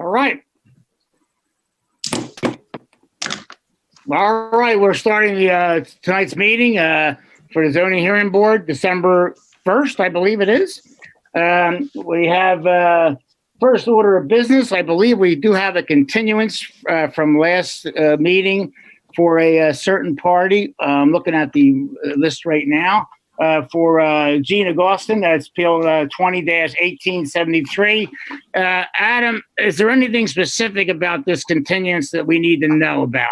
right. All right, we're starting the tonight's meeting for the zoning hearing board, December 1st, I believe it is. We have first order of business. I believe we do have a continuance from last meeting for a certain party. I'm looking at the list right now for Gina Gostin. That's appeal 20-1873. Adam, is there anything specific about this continuance that we need to know about?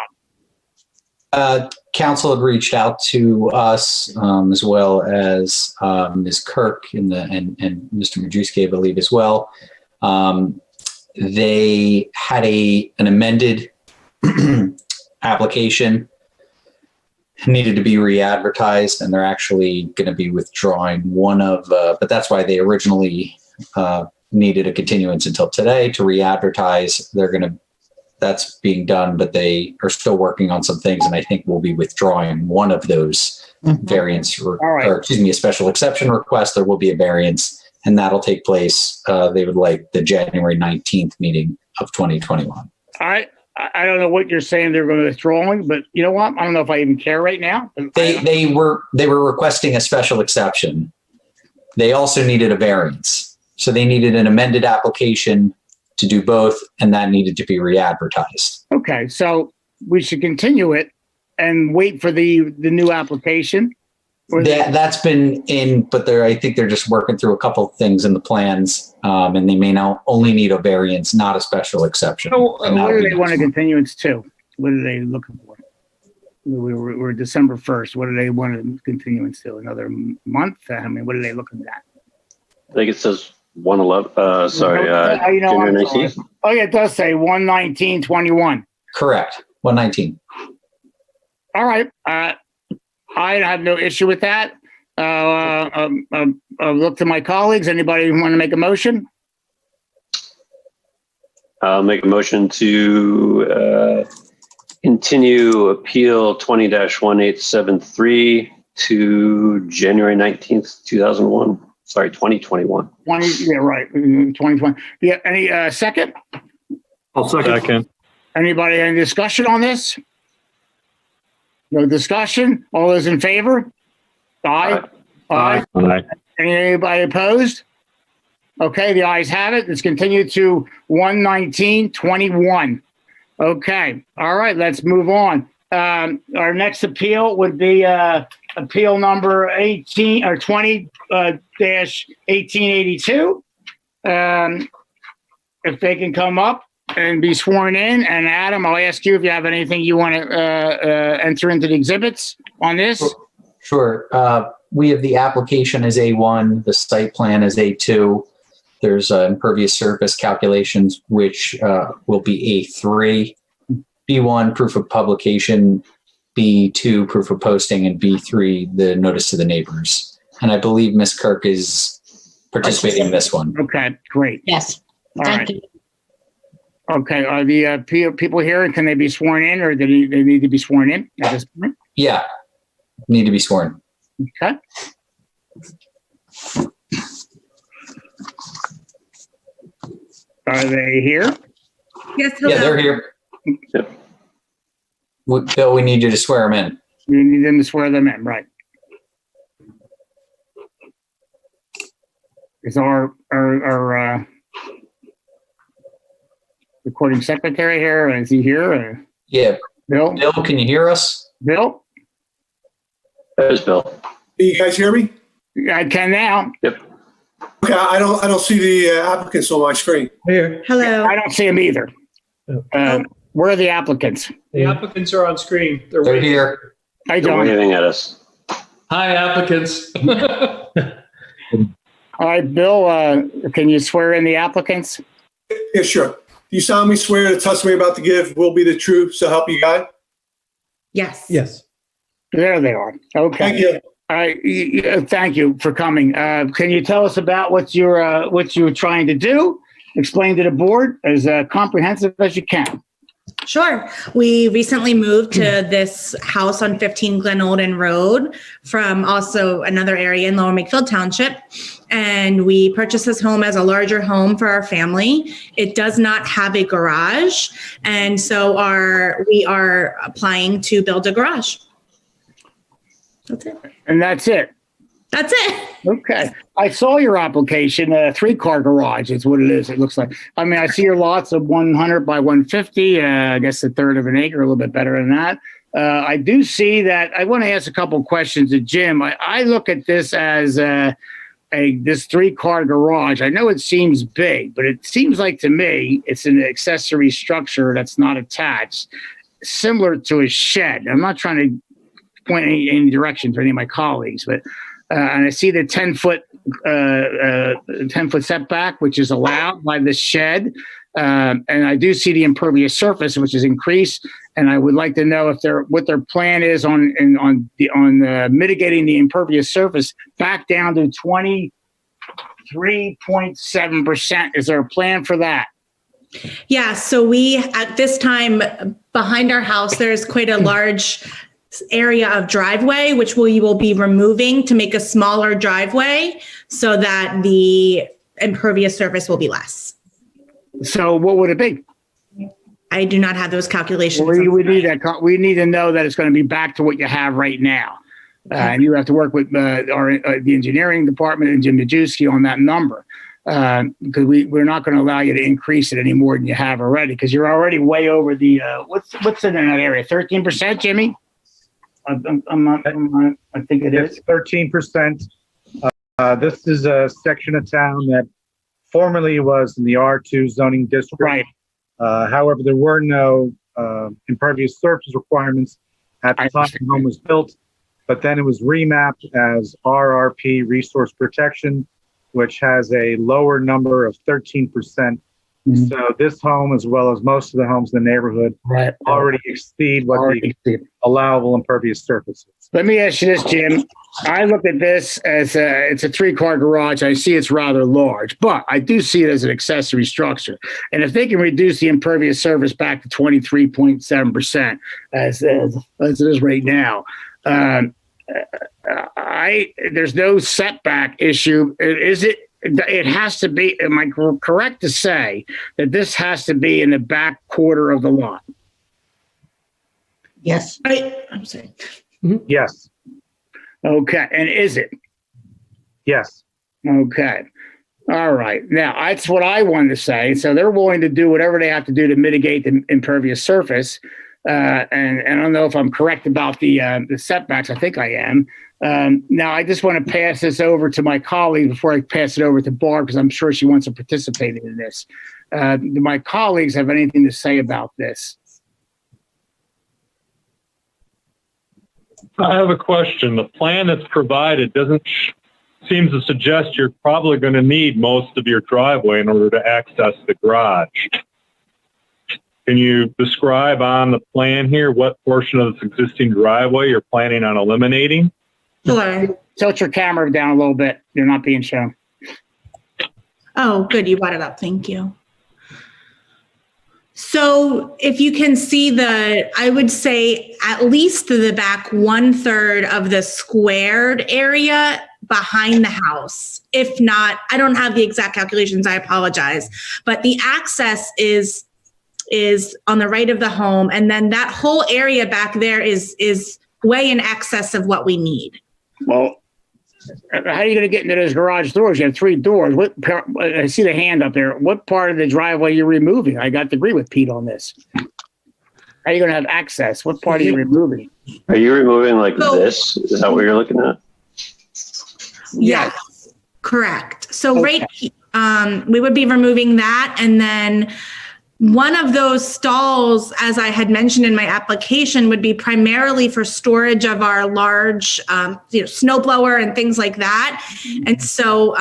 Council had reached out to us as well as Ms. Kirk and Mr. Majewski, I believe, as well. They had an amended application, needed to be re-advertised, and they're actually going to be withdrawing one of, but that's why they originally needed a continuance until today to re-advertise. That's being done, but they are still working on some things, and I think we'll be withdrawing one of those variants, or excuse me, a special exception request. There will be a variance, and that'll take place. They would like the January 19th meeting of 2021. I don't know what you're saying they're going to withdrawing, but you know what? I don't know if I even care right now. They were requesting a special exception. They also needed a variance, so they needed an amended application to do both, and that needed to be re-advertised. Okay, so we should continue it and wait for the new application. That's been in, but I think they're just working through a couple of things in the plans, and they may now only need a variance, not a special exception. So, what do they want a continuance to? What are they looking for? We're December 1st. What do they want a continuance to? Another month? I mean, what are they looking at? I think it says 111. January 19th. Oh, yeah, it does say 1/19/21. Correct. 119. All right. I have no issue with that. I'll look to my colleagues. Anybody want to make a motion? I'll make a motion to continue appeal 20-1873 to January 19th, 2001. Sorry, 2021. Yeah, right. 2020. Yeah. Any second? I'll second. Anybody any discussion on this? No discussion. All those in favor? Aye. Aye. Anybody opposed? Okay, the ayes have it. It's continued to 1/19/21. Okay. All right. Let's move on. Our next appeal would be appeal number 18 or 20-1882. If they can come up and be sworn in. And Adam, I'll ask you if you have anything you want to enter into the exhibits on this. Sure. We have the application as A1, the site plan as A2. There's impervious surface calculations, which will be A3. B1, proof of publication, B2, proof of posting, and B3, the notice to the neighbors. And I believe Ms. Kirk is participating in this one. Okay, great. Yes. Thank you. Okay, are the people here, and can they be sworn in, or do they need to be sworn in at this point? Yeah, need to be sworn. Okay. Are they here? Yes, hello. Yeah, they're here. Yep. Bill, we need you to swear them in. You need them to swear them in, right? Is our recording secretary here? Is he here? Yeah. Bill? Bill, can you hear us? Bill? There's Bill. Can you guys hear me? I can now. Yep. Okay, I don't see the applicants on my screen. Here. Hello. I don't see him either. Where are the applicants? The applicants are on screen. They're They're waiting. here. I They're don't. waving at us. Hi, applicants. All right, Bill, can you swear in the applicants? Yeah, sure. Do you solemnly swear the testimony about to give will be the truth, so help you God? Yes. Yes. There they are. Okay. Thank you. All right. Thank you for coming. Can you tell us about what you're trying to do? Explain to the board as comprehensive as you can. Sure. We recently moved to this house on 15 Glen Olden Road from also another area in Lower Makefield Township. and we purchased this home as a larger home for our family. It does not have a garage, and so we are applying to build a garage. That's it. And that's it. That's it. Okay. I saw your application, a 3-car garage is what it is. It looks like. I mean, I see your lots of 100 by 150, I guess a third of an acre, a little bit better than that. I do see that. I want to ask a couple of questions to Jim. I look at this as this 3-car garage. I know it seems big, but it seems like to me it's an accessory structure that's not attached, similar to a shed. I'm not trying to point any direction for any of my colleagues, but and I see the 10-foot setback, which is allowed by the shed. And I do see the impervious surface, which is increased. And I would like to know if what their plan is on mitigating the impervious surface back down to 23.7%. Is there a plan for that? Yeah, so we, at this time, behind our house, there's quite a large area of driveway, which we will be removing to make a smaller driveway so that the impervious surface will be less. So what would it be? I do not have those calculations. We need to know that it's going to be back to what you have right now. And you have to work with the engineering department and Jim Majewski on that number. Because we're not going to allow you to increase it any more than you have already, because you're already way over the, what's in that area? 13%, Jimmy? I think it is. It's 13%. This is a section of town that formerly was in the R2 zoning district. Right. However, there were no impervious surface requirements at the time the home was built, but then it was remapped as RRP resource protection, which has a lower number of 13%. So this home, as well as most of the homes in the neighborhood, already exceed what the allowable impervious surface is. Let me ask you this, Jim. I look at this as it's a 3-car garage. I see it's rather large, but I do see it as an accessory structure. And if they can reduce the impervious surface back to 23.7%, as it is right now, there's no setback issue. It has to be, am I correct to say that this has to be in the back quarter of the lot? Yes. I'm sorry. Yes. Okay. And is it? Yes. Okay. All right. Now, that's what I wanted to say. So they're willing to do whatever they have to do to mitigate the impervious surface. And I don't know if I'm correct about the setbacks. I think I am. Now, I just want to pass this over to my colleague before I pass it over to Barb, because I'm sure she wants to participate in this. Do my colleagues have anything to say about this? I have a question. The plan that's provided seems to suggest you're probably going to need most of your driveway in order to access the garage. Can you describe on the plan here what portion of this existing driveway you're planning on eliminating? Sure. Tilt your camera down a little bit. You're not being shown. Oh, good. You brought it up. Thank you. So if you can see I would say at least the back 1/3 of the squared area behind the house. If not, I don't have the exact calculations. I apologize. But the access is on the right of the home. And then that whole area back there is way in excess of what we need. Well, how are you going to get into those garage doors? You have 3 doors. I see the hand up there. What part of the driveway you're removing? I got to agree with Pete on this. How are you going to have access? What part are you removing? Are you removing like this? Is that what you're looking at? Yes, correct. So Okay. we would be removing that, and then one of those stalls, as I had mentioned in my application, would be primarily for storage of our large, snowblower and things like that. And so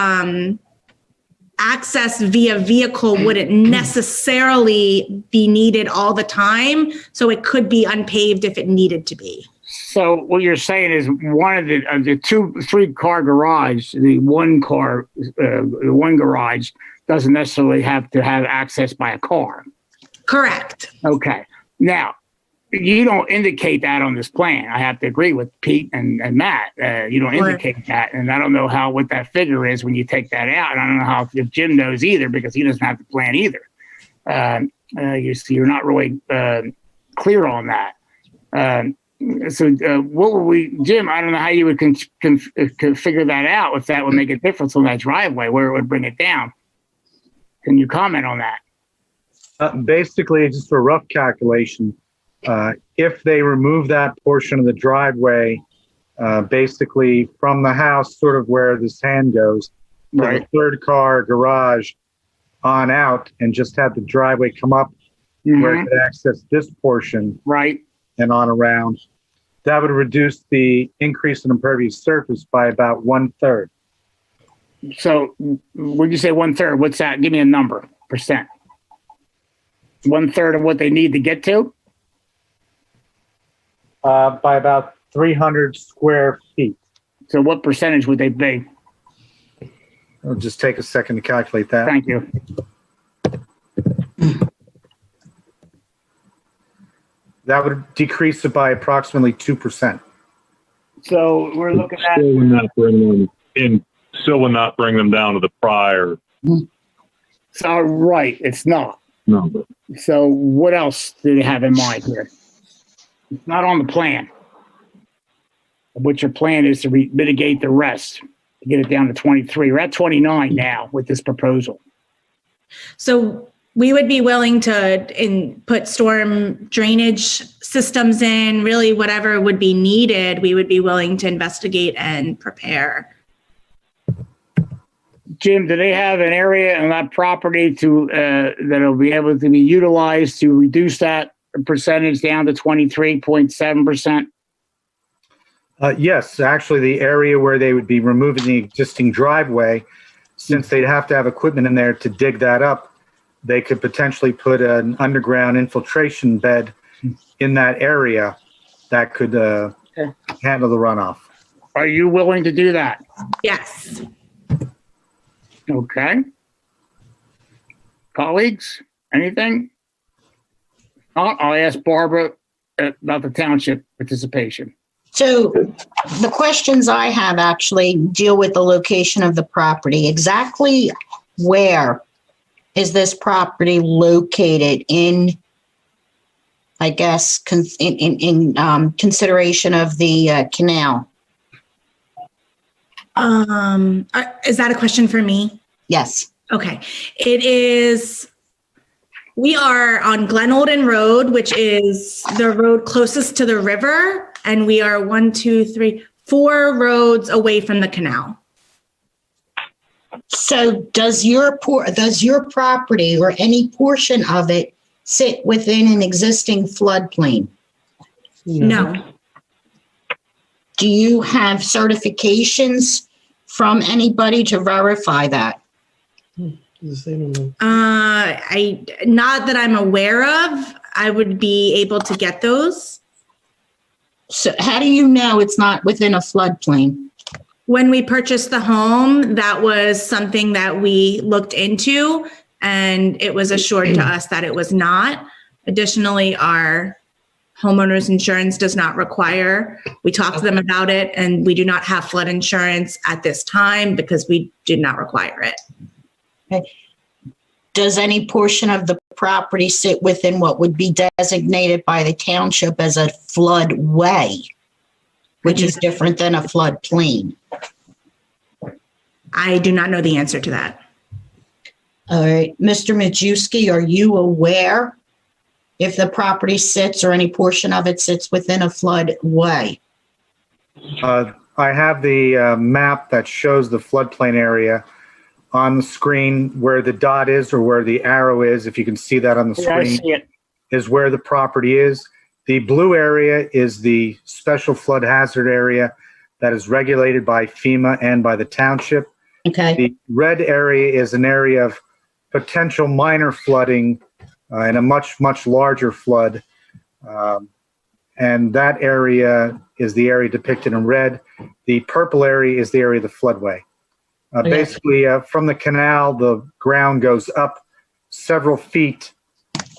access via vehicle wouldn't necessarily be needed all the time. So it could be unpaved if it needed to be. So what you're saying is one of the 3-car garage, the one garage doesn't necessarily have to have access by a car. Correct. Okay. Now, you don't indicate that on this plan. I have to agree with Pete and Matt. You don't Sure. indicate that, and I don't know what that figure is when you take that out. And I don't know if Jim knows either because he doesn't have the plan either. You're not really clear on that. What would we, Jim? I don't know how you would figure that out if that would make a difference on that driveway where it would bring it down. Can you comment on that? Basically, just a rough calculation. If they remove that portion of the driveway, basically from the house, sort of where this hand goes, to Right. the third car garage on out, and just have the driveway come up where it Mhm. could access this portion Right. and on around, that would reduce the increase in impervious surface by about 1/3. So, would you say 1/3? What's that? Give me a number, percent. 1/3 of what they need to get to? By about 300 square feet. So, what percentage would they be? It'll just take a second to calculate that. Thank you. That would decrease it by approximately 2%. So, we're looking at. Still would not bring them down to the prior So, right, it's not. number. So, what else do they have in mind here? It's not on the plan. What your plan is to mitigate the rest, to get it down to 23. We're at 29 now with this proposal. So we would be willing to put storm drainage systems in, really whatever would be needed, we would be willing to investigate and prepare. Jim, do they have an area on that property that'll be able to be utilized to reduce that percentage down to 23.7%? Yes, actually, the area where they would be removing the existing driveway, since they'd have to have equipment in there to dig that up, they could potentially put an underground infiltration bed in that area that could handle the runoff. Are you willing to do that? Yes. Okay. Colleagues, anything? I'll ask Barbara about the township participation. So the questions I have actually deal with the location of the property. Exactly where is this property located in, I guess, in consideration of the canal? Is that a question for me? Yes. Okay. We are on Glen Olden Road, which is the road closest to the river. And we are 4 roads away from the canal. So does your property or any portion of it sit within an existing floodplain? No. Do you have certifications from anybody to verify that? Not that I'm aware of. I would be able to get those. So how do you know it's not within a floodplain? When we purchased the home, that was something that we looked into, and it was assured to us that it was not. Additionally, our homeowners insurance does not require. We talked to them about it, and we do not have flood insurance at this time because we did not require it. Okay. Does any portion of the property sit within what would be designated by the township as a floodway, which is different than a floodplain? I do not know the answer to that. All right. Mr. Majewski, are you aware if the property sits or any portion of it sits within a floodway? I have the map that shows the floodplain area on the screen. Where the dot is, or where the arrow is, if you can see that on the Yeah, I screen, see it. is where the property is. The blue area is the special flood hazard area that is regulated by FEMA and by the township. Okay. The red area is an area of potential minor flooding and a much, much larger flood. And that area is the area depicted in red. The purple area is the area of the floodway. Basically, from the canal, the ground goes up several feet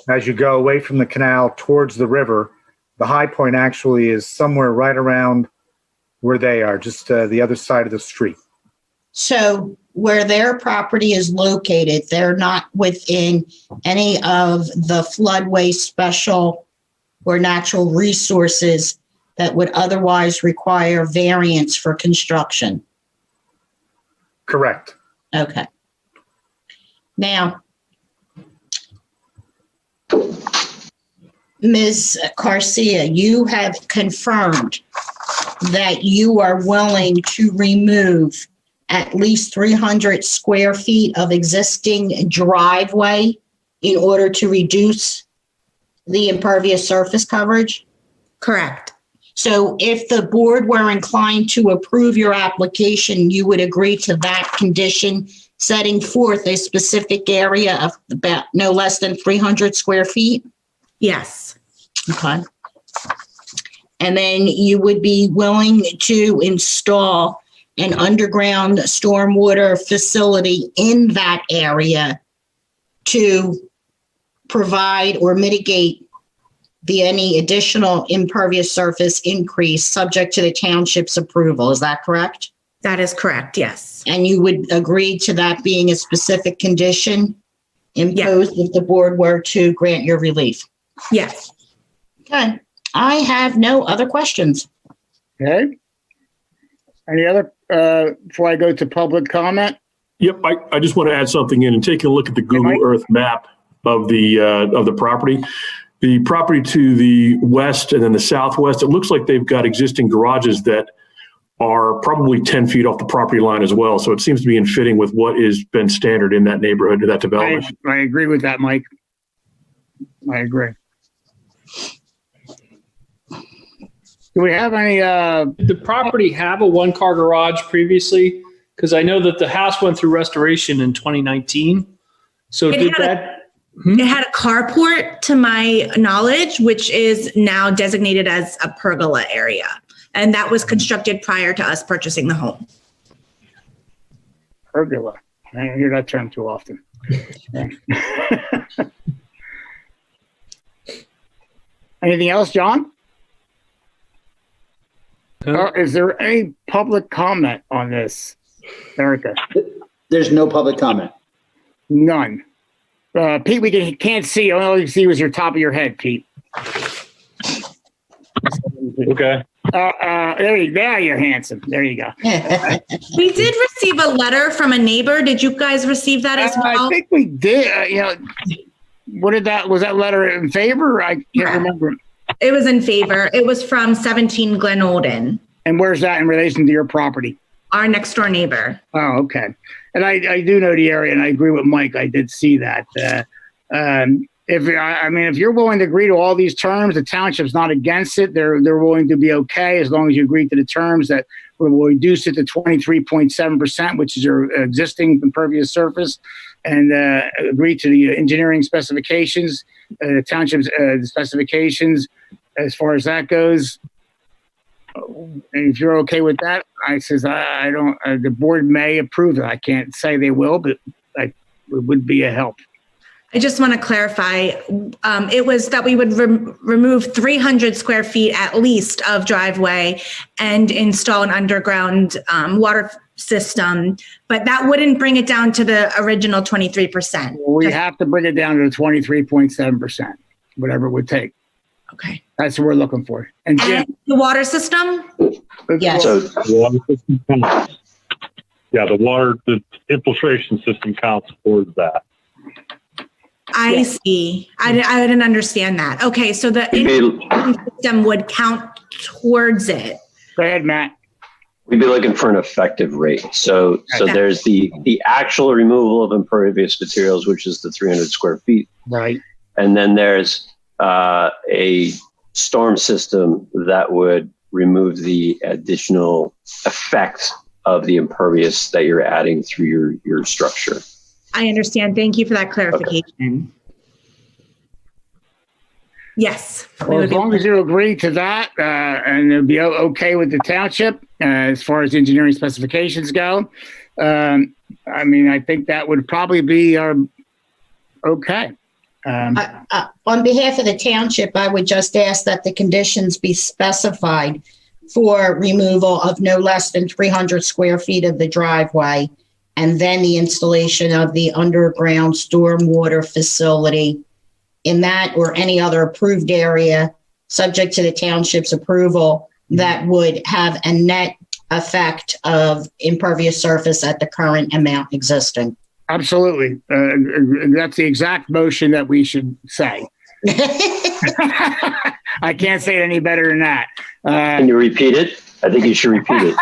as you go away from the canal towards the river. The high point actually is somewhere right around where they are, just the other side of the street. So where their property is located, they're not within any of the floodway special or natural resources that would otherwise require variance for construction. Correct. Okay. Now, Ms. Garcia, you have confirmed that you are willing to remove at least 300 square feet of existing driveway in order to reduce the impervious surface coverage? Correct. So if the board were inclined to approve your application, you would agree to that condition, setting forth a specific area of about no less than 300 square feet? Yes. Okay. And then you would be willing to install an underground stormwater facility in that area to provide or mitigate any additional impervious surface increase subject to the township's approval. Is that correct? That is correct. Yes. And you would agree to that being a specific condition imposed if the board were to grant your relief? Yes. Okay. I have no other questions. Okay. Any other, before I go to public comment? Yep, I just want to add something in and taking a look at the Google Earth map of the property. The property to the west and then the southwest, it looks like they've got existing garages that are probably 10 feet off the property line as well. So it seems to be in fitting with what has been standard in that neighborhood, that development. I agree with that, Mike. I agree. Do we have any, Did the property have a one-car garage previously? Because I know that the house went through restoration in 2019. So It did had that? It had a carport, to my knowledge, which is now designated as a pergola area. And that was constructed prior to us purchasing the home. pergola? I don't hear that term too often. Anything else, John? Is there any public comment on this, Erica? There's no public comment. None. Pete, we can't see. All you see was your top of your head, Pete. Okay. There you're handsome. There you go. We did receive a letter from a neighbor. Did you guys receive that as well? I think we did. Was that letter in favor? I can't remember. It was in favor. It was from 17 Glen Olden, And where's that in relation to your property? our next door neighbor. Oh, okay. And I do know the area, and I agree with Mike. I did see that. If you're willing to agree to all these terms, the township's not against it. They're willing to be okay as long as you agree to the terms that will reduce it to 23.7%, which is your existing impervious surface, and agree to the engineering specifications, the township's specifications as far as that goes. And if you're okay with that, I says I don't. The board may approve it. I can't say they will, but it would be a help. I just want to clarify, it was that we would remove 300 square feet at least of driveway and install an underground water system, but that wouldn't bring it down to the original 23%. We have to bring it down to the 23.7%, whatever it would take. Okay. That's what we're looking for. And Jim, And the water system? Yes. So Water system counts. Yeah, the infiltration system counts towards that. I see. I didn't understand that. Okay, so the infiltration system would count towards it. go ahead, Matt. we'd be looking for an effective rate. So Okay. there's the actual removal of impervious materials, which is the 300 square feet. Right. And then there's a storm system that would remove the additional effect of the impervious that you're adding through your structure. I understand. Thank you for that clarification. Yes. we Well, would as be- long as you agree to that, and it'll be okay with the township as far as engineering specifications go. I think that would probably be okay. On behalf of the township, I would just ask that the conditions be specified for removal of no less than 300 square feet of the driveway, and then the installation of the underground stormwater facility in that or any other approved area, subject to the township's approval, that would have a net effect of impervious surface at the current amount existing. Absolutely. That's the exact motion that we should say. I can't say it any better than that. Can you repeat it? I think you should repeat it.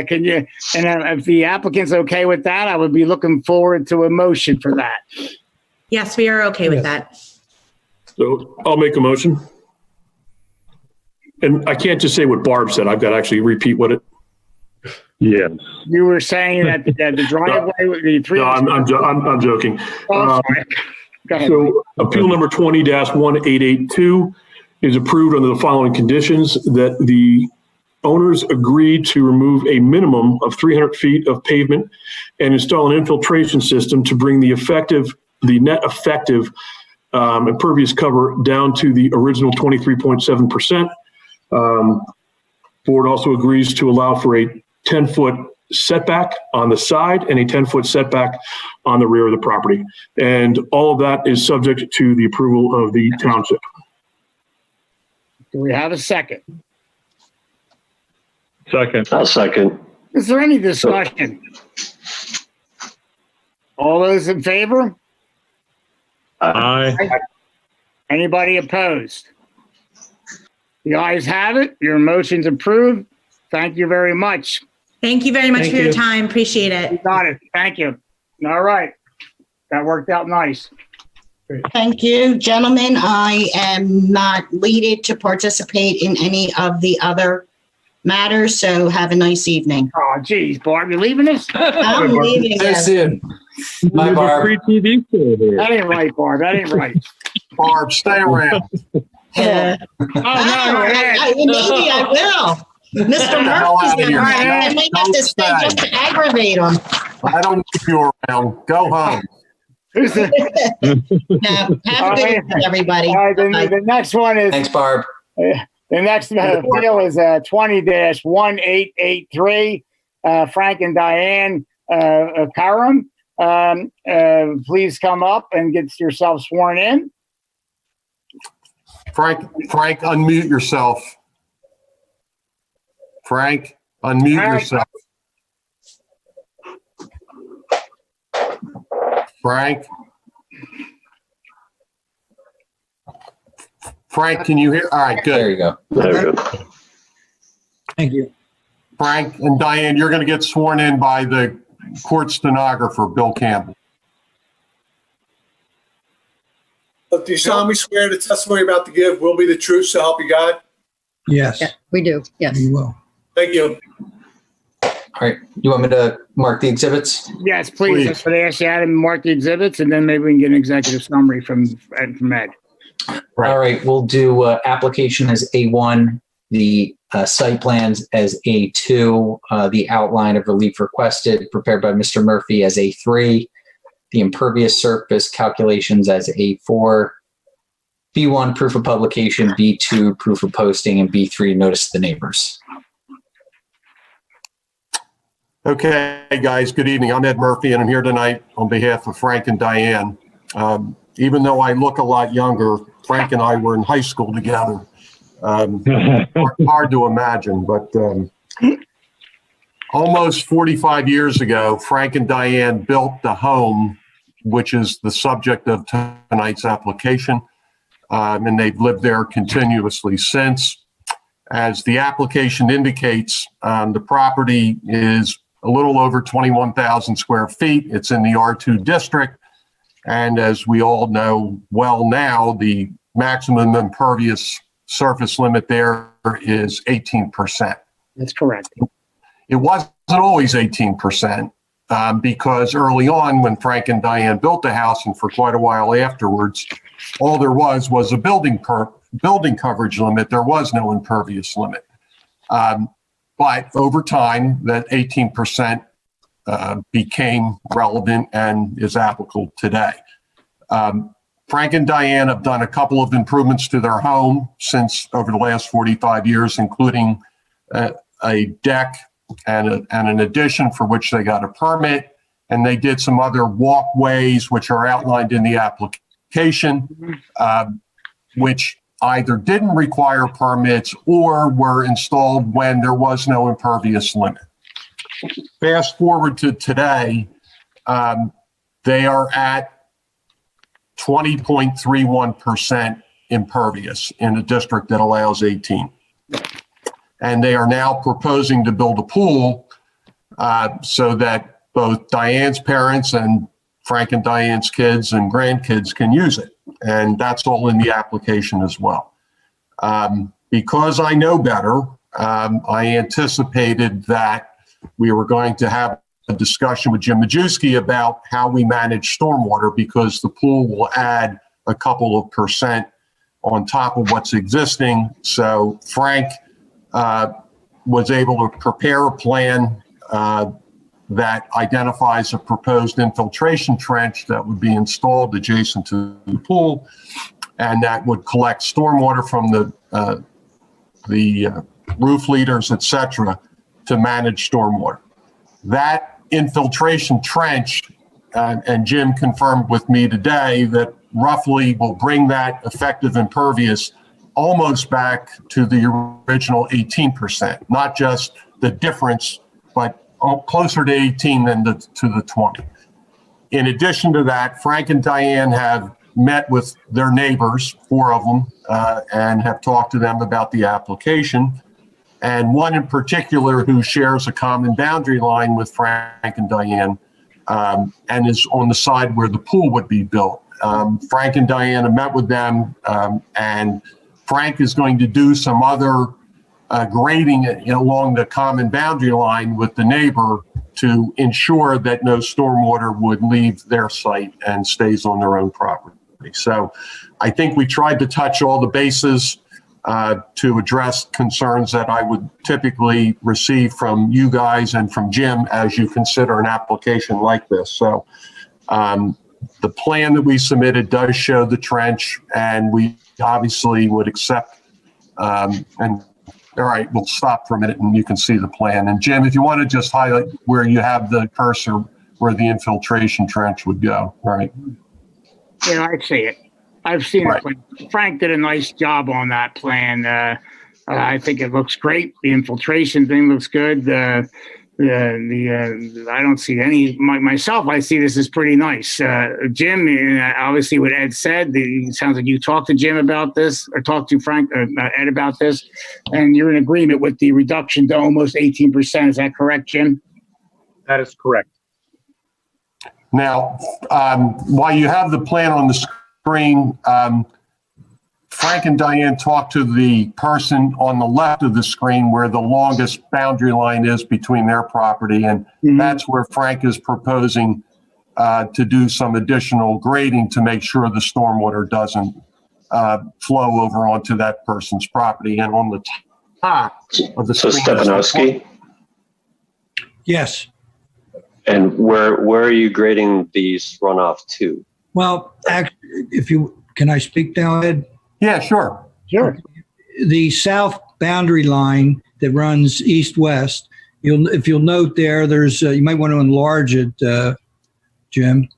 Can you? And if the applicant's okay with that, I would be looking forward to a motion for that. Yes, we are okay with that. So I'll make a motion. And I can't just say what Barb said. I've got to actually repeat what it. Yes. You were saying that the driveway, the three. No, I'm joking. Oh, sorry. Go ahead. So appeal number 20-1882 is approved under the following conditions: that the owners agree to remove a minimum of 300 feet of pavement and install an infiltration system to bring the net effective impervious cover down to the original 23.7%. Board also agrees to allow for a 10-foot setback on the side and a 10-foot setback on the rear of the property. And all of that is subject to the approval of the township. Do we have a second? Second. I'll second. Is there any discussion? All those in favor? Aye. Anybody opposed? The ayes have it. Your motion's approved. Thank you very much. Thank you very much Thank for your you. time. Appreciate it. Got it. Thank you. All right. That worked out nice. Thank you, gentlemen. I am not leaded to participate in any of the other matters, so have a nice evening. Oh, geez, Barb, you leaving us? I'm leaving. Very yes. soon. Bye, There's a Barb. free TV show here. That ain't right, Barb. That ain't right. Barb, stay around. Yeah. Oh, no, Maybe I will. Mr. Murphy's there. I might have to stay just to aggravate him. I don't need you around. Go home. Who's the, No, have a good evening, everybody. all right, Bye. the next one is, Thanks, Barb. the next appeal is 20-1883, Frank and Diane Karam. Please come up and get yourself sworn in. Frank, unmute yourself. Frank, unmute Frank. yourself. Frank, can you hear? All right, There good. you go. There we go. Thank you. Frank and Diane, you're going to get sworn in by the court stenographer, Bill Campbell. Do you solemnly swear the testimony about to give will be the truth, so help you God? Yes, We do, yes. we will. Thank you. All right. You want me to mark the exhibits? Yes, please. That's what I asked you, Adam, mark the exhibits, and then maybe we can get an executive summary from Ed. Right. All right. We'll do application as A1, the site plans as A2, the outline of relief requested prepared by Mr. Murphy as A3, the impervious surface calculations as A4, B1 proof of publication, B2 proof of posting, and B3 notice to the neighbors. Okay, guys, good evening. I'm Ed Murphy, and I'm here tonight on behalf of Frank and Diane. Even though I look a lot younger, Frank and I were in high school together. Hard to imagine, but almost 45 years ago, Frank and Diane built the home, which is the subject of tonight's application, and they've lived there continuously since. As the application indicates, the property is a little over 21,000 square feet. It's in the R2 district. And as we all know well now, the maximum impervious surface limit there is 18%. That's correct. It wasn't always 18% because early on when Frank and Diane built the house and for quite a while afterwards, all there was a building coverage limit. There was no impervious limit. But over time, that 18% became relevant and is applicable today. Frank and Diane have done a couple of improvements to their home since over the last 45 years, including a deck and an addition for which they got a permit. And they did some other walkways, which are outlined in the application, which either didn't require permits or were installed when there was no impervious limit. Fast forward to today, they are at 20.31% impervious in a district that allows 18. And they are now proposing to build a pool so that both Diane's parents and Frank and Diane's kids and grandkids can use it. And that's all in the application as well. Because I know better, I anticipated that we were going to have a discussion with Jim Majewski about how we manage stormwater, because the pool will add a couple of percent on top of what's existing. So Frank was able to prepare a plan that identifies a proposed infiltration trench that would be installed adjacent to the pool, and that would collect stormwater from the roof leaders, et cetera, to manage stormwater. That infiltration trench, and Jim confirmed with me today that roughly will bring that effective impervious almost back to the original 18%, not just the difference, but closer to 18 than to the 20. In addition to that, Frank and Diane have met with their neighbors, 4 of them, and have talked to them about the application. And one in particular who shares a common boundary line with Frank and Diane, and is on the side where the pool would be built. Frank and Diane have met with them, and Frank is going to do some other grading along the common boundary line with the neighbor to ensure that no stormwater would leave their site and stays on their own property. So I think we tried to touch all the bases to address concerns that I would typically receive from you guys and from Jim as you consider an application like this. So the plan that we submitted does show the trench, and we obviously would accept, and all right, we'll stop for a minute and you can see the plan. And Jim, if you want to just highlight where you have the cursor, where the infiltration trench would go, right? Yeah, I see it. I've seen it. Frank did a nice job on that plan. I think it looks great. The infiltration thing looks good. I don't see any, myself, I see this as pretty nice. Jim, obviously what Ed said, it sounds like you talked to Jim about this, or talked to Frank, Ed about this, and you're in agreement with the reduction to almost 18%. Is that correct, Jim? That is correct. Now, while you have the plan on the screen, Frank and Diane talked to the person on the left of the screen where the longest boundary line is between their property. And that's where Frank is proposing to do some additional grading to make sure the stormwater doesn't flow over onto that person's property. And on the top of the screen. So Stepanowski? Yes. And where are you grading these runoff to? Well, actually, can I speak now, Ed? Yeah, sure. Sure. The south boundary line that runs east-west, if you'll note there's, you might want to enlarge it, Jim.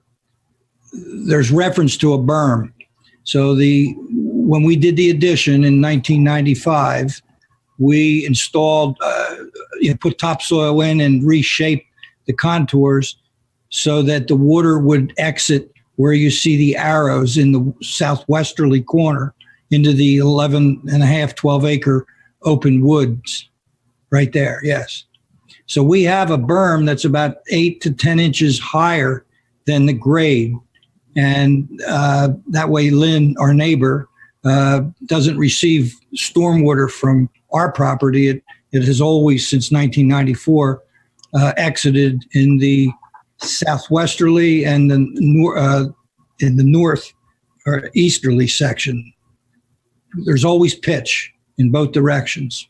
There's reference to a berm. So when we did the addition in 1995, we installed, put topsoil in and reshaped the contours so that the water would exit where you see the arrows in the southwesterly corner into the 12 acre open woods right there. Yes. So we have a berm that's about 8 to 10 inches higher than the grade. And that way Lynn, our neighbor, doesn't receive stormwater from our property. It has always, since 1994, exited in the southwesterly and in the north or easterly section. There's always pitch in both directions.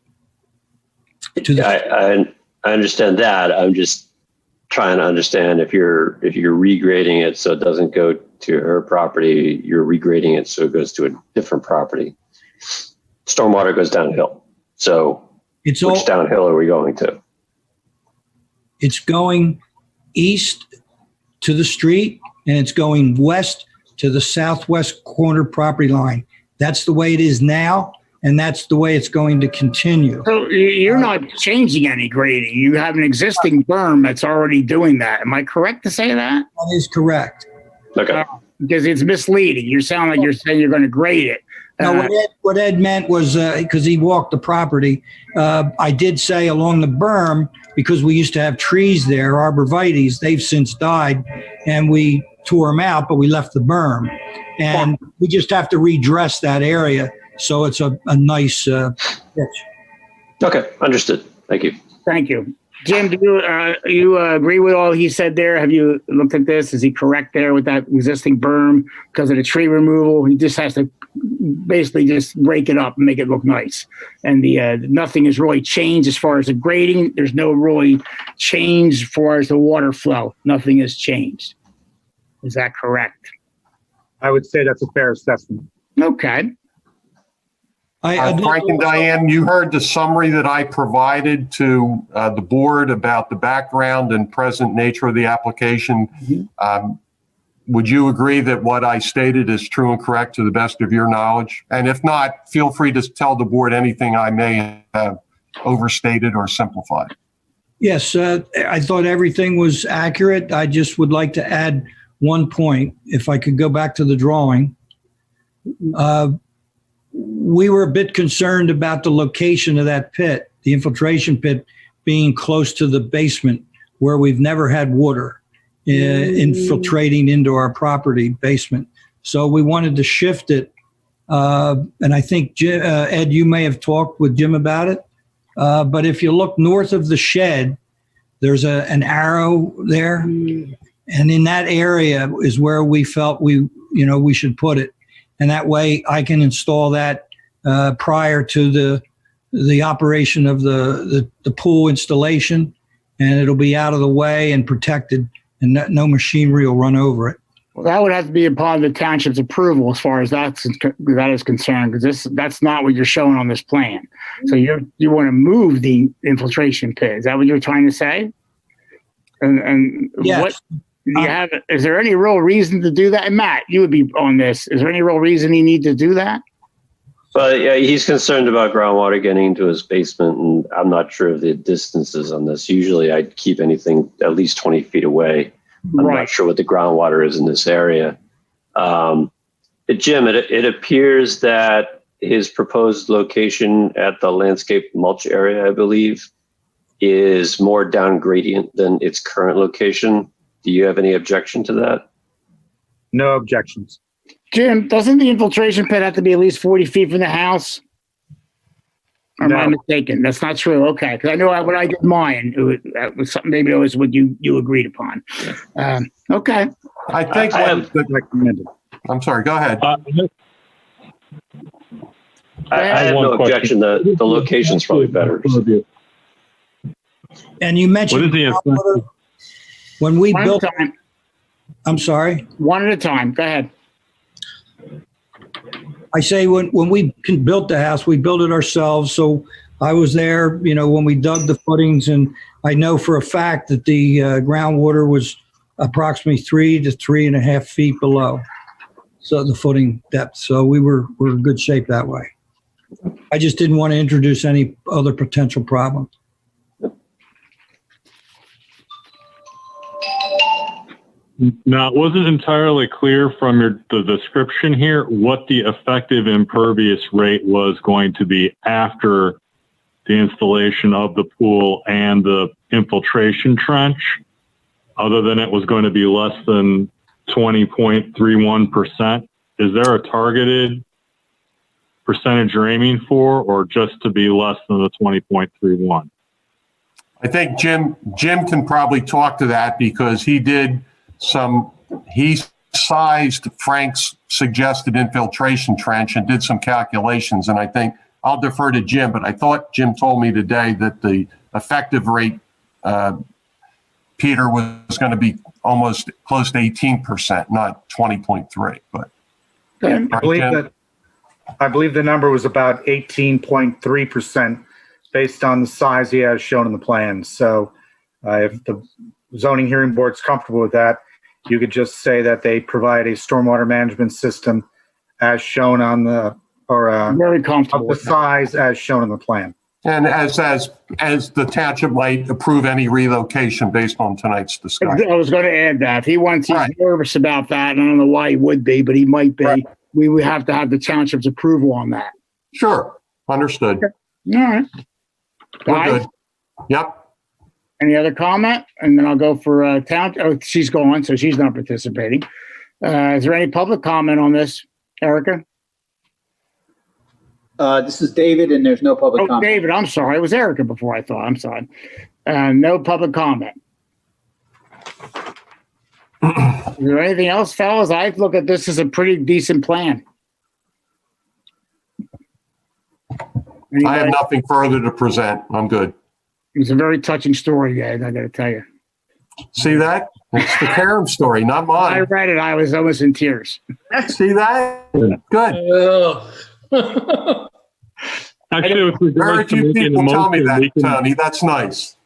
I understand that. I'm just trying to understand if you're regrading it so it doesn't go to her property, you're regrading it so it goes to a different property. Stormwater goes downhill. So which downhill are we going to? It's going east to the street, and it's going west to the southwest corner property line. That's the way it is now, and that's the way it's going to continue. So you're not changing any grading. You have an existing berm that's already doing that. Am I correct to say that? That is correct. Okay. Because it's misleading. You sound like you're saying you're going to grade it. No, what Ed meant was, because he walked the property, I did say along the berm, because we used to have trees there, arborvitaes, they've since died, and we tore them out, but we left the berm. And we just have to redress that area so it's a nice pitch. Okay, understood. Thank you. Thank you. Jim, do you agree with all he said there? Have you looked at this? Is he correct there with that existing berm because of the tree removal? He just has to basically just break it up and make it look nice. And nothing has really changed as far as the grading. There's no really change as far as the water flow. Nothing has changed. Is that correct? I would say that's a fair assessment. Okay. Frank and Diane, you heard the summary that I provided to the board about the background and present nature of the application. Mm-hmm. Would you agree that what I stated is true and correct to the best of your knowledge? And if not, feel free to tell the board anything I may have overstated or simplified. Yes, I thought everything was accurate. I just would like to add one point. If I could go back to the drawing. We were a bit concerned about the location of that pit, the infiltration pit being close to the basement where we've never had water infiltrating into our property basement. So we wanted to shift it. And I think, Jim, Ed, you may have talked with Jim about it. But if you look north of the shed, there's an arrow there. And in that area is where we felt we should put it. And that way I can install that prior to the operation of the pool installation, and it'll be out of the way and protected, and no machinery will run over it. Well, that would have to be upon the township's approval as far as that is concerned, because that's not what you're showing on this plan. So you want to move the infiltration pit. Is that what you're trying to say? And yes. What do you have? Is there any real reason to do that? And Matt, you would be on this. Is there any real reason you need to do that? But yeah, he's concerned about groundwater getting into his basement, and I'm not sure of the distances on this. Usually I'd keep anything at least 20 feet away. I'm not sure what the groundwater is in this area. Jim, it appears that his proposed location at the landscape mulch area, I believe, is more down gradient than its current location. Do you have any objection to that? No objections. Jim, doesn't the infiltration pit have to be at least 40 feet from the house? Or am I mistaken? That's not true. Okay, because I know when I did mine, that was something maybe it was what you agreed upon. Okay. I think recommended. I'm sorry. Go ahead. I have no objection. The location's probably better. And you mentioned when we built. I'm sorry. One at a time. Go ahead. I say when we built the house, we built it ourselves. So I was there, when we dug the footings, and I know for a fact that the groundwater was approximately 3 to 3.5 feet below. So the footing depth. So we're in good shape that way. I just didn't want to introduce any other potential problem. Now, it wasn't entirely clear from the description here what the effective impervious rate was going to be after the installation of the pool and the infiltration trench, other than it was going to be less than 20.31%. Is there a targeted percentage you're aiming for, or just to be less than the 20.31? I think Jim can probably talk to that, because he sized Frank's suggested infiltration trench and did some calculations. And I think I'll defer to Jim, but I thought Jim told me today that the effective rate Peter, was going to be almost close to 18%, not 20.3. But I believe the number was about 18.3% based on the size he has shown in the plan. So if the zoning hearing board's comfortable with that, you could just say that they provide a stormwater management system as shown on the, Very comfortable of the with that. size as shown in the plan. and as the township might approve any relocation based on tonight's discussion. I was going to add that. He's Right. nervous about that. And I don't know why he would be, but he might be. Right. We would have to have the township's approval on that. Sure, understood. All right. We're Guys, good. Yep. any other comment? And then I'll go for town. Oh, she's gone, so she's not participating. Is there any public comment on this, Erica? This is David, and there's no public Oh, comment. David, I'm sorry. It was Erica before I thought. I'm sorry. No public comment. Is there anything else, fellas? I look at this as a pretty decent plan. I have nothing further to present. I'm good. It was a very touching story, guys. I got to tell you. See that? It's the Karam story, not I mine. read it. I was almost in tears. See that? Good. Actually, with Very regards to few making a people tell me motion, we that, can, Tony. That's nice.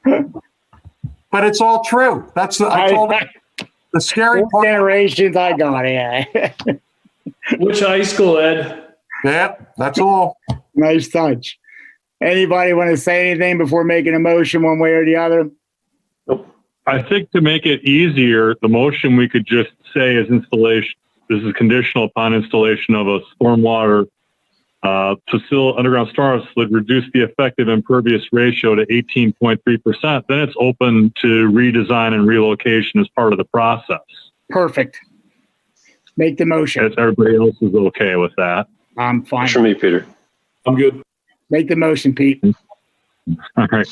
But it's all true. I told the scary Four part. generations, I got it. Yeah. Which high school, Ed? Yeah, that's all. Nice touch. Anybody want to say anything before making a motion one way or the other? I think to make it easier, the motion we could just say is installation. This is conditional upon installation of a stormwater underground storm would reduce the effective impervious ratio to 18.3%. Then it's open to redesign and relocation as part of the process. Perfect. Make the motion. If everybody else is okay with that. I'm fine. For me, Peter. I'm good. Make the motion, Pete. All right.